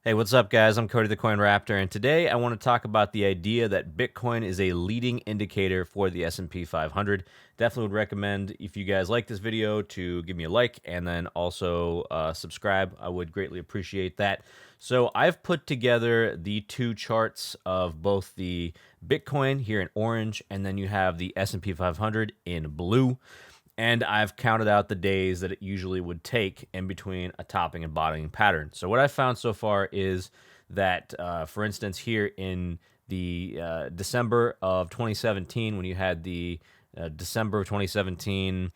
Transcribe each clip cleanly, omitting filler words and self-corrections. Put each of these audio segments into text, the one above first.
Hey, what's up, guys? I'm Cody the Coin Raptor, and today I want to talk about the idea that Bitcoin is a leading indicator for the S&P 500. Definitely would recommend, if you guys like this video, to give me a like and then also subscribe. I would greatly appreciate that. So I've put together the two charts of both the Bitcoin here in orange, and then you have the S&P 500 in blue. And I've counted out the days that it usually would take in between a topping and bottoming pattern. So what I've found so far is that, for instance, here in the December of 2017, when you had the December of 2017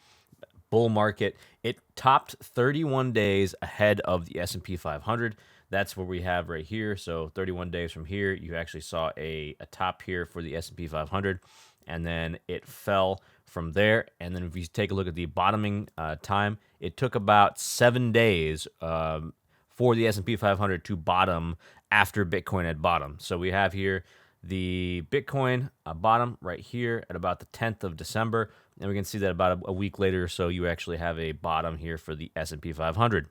bull market, it topped 31 days ahead of the S&P 500. That's what we have right here. So 31 days from here, you actually saw a top here for the S&P 500, and then it fell from there. And then if you take a look at the bottoming time, it took about 7 days for the S&P 500 to bottom after Bitcoin had bottomed. So we have here the Bitcoin bottom right here at about the 10th of December, and we can see that about a week later or so, you actually have a bottom here for the S&P 500.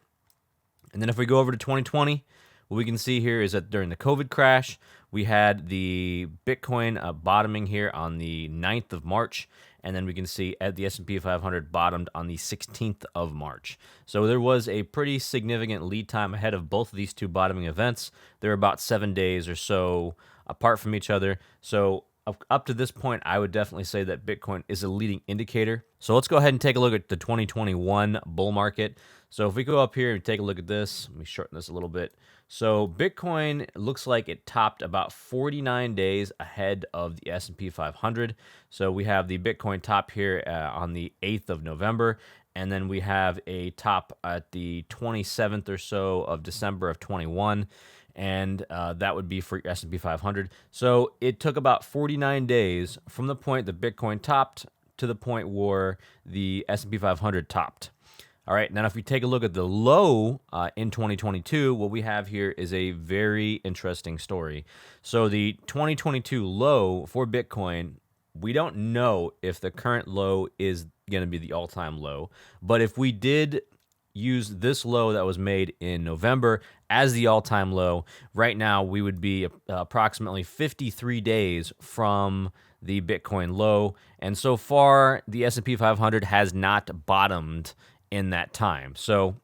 And then if we go over to 2020, what we can see here is that during the COVID crash, we had the Bitcoin bottoming here on the 9th of March, and then we can see at the S&P 500 bottomed on the 16th of March. So there was a pretty significant lead time ahead of both of these two bottoming events. They're about 7 days or so apart from each other. So up to this point, I would definitely say that Bitcoin is a leading indicator. So let's go ahead and take a look at the 2021 bull market. So if we go up here and take a look at this, let me shorten this a little bit. So Bitcoin looks like it topped about 49 days ahead of the S&P 500. So we have the Bitcoin top here on the 8th of November, and then we have a top at the 27th or so of December of 21. And that would be for S&P 500. So it took about 49 days from the point that Bitcoin topped to the point where the S&P 500 topped. All right, now if we take a look at the low in 2022, what we have here is a very interesting story. So the 2022 low for Bitcoin, we don't know if the current low is going to be the all-time low, but if we did use this low that was made in November as the all-time low, right now we would be approximately 53 days from the Bitcoin low, and so far the S&P 500 has not bottomed in that time. So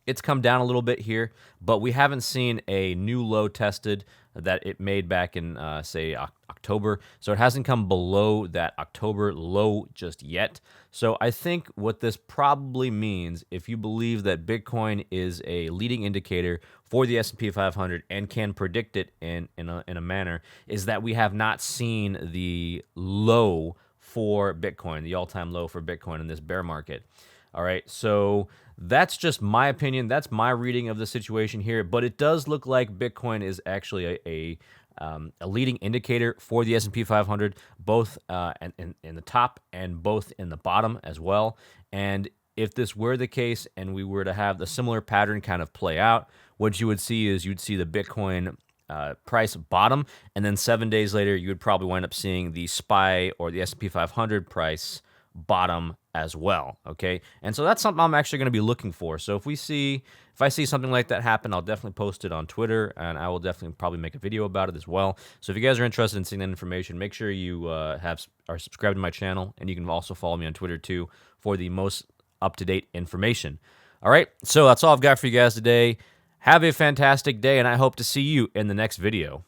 it's come down a little bit here, but we haven't seen a new low tested that it made back in, say, October. So it hasn't come below that October low just yet. So I think what this probably means, if you believe that Bitcoin is a leading indicator for the S&P 500 and can predict it in a manner, is that we have not seen the low for Bitcoin, the all-time low for Bitcoin in this bear market. All right, so that's just my opinion. That's my reading of the situation here. But it does look like Bitcoin is actually a leading indicator for the S&P 500, both in the top and both in the bottom as well. And if this were the case and we were to have the similar pattern kind of play out, what you would see is you'd see the Bitcoin price bottom, and then 7 days later, you would probably wind up seeing the SPY or the S&P 500 price bottom as well. Okay, and so that's something I'm actually going to be looking for. So if I see something like that happen, I'll definitely post it on Twitter, and I will definitely probably make a video about it as well. So if you guys are interested in seeing that information, make sure you are subscribed to my channel, and you can also follow me on Twitter too for the most up-to-date information. All right, so that's all I've got for you guys today. Have a fantastic day, and I hope to see you in the next video.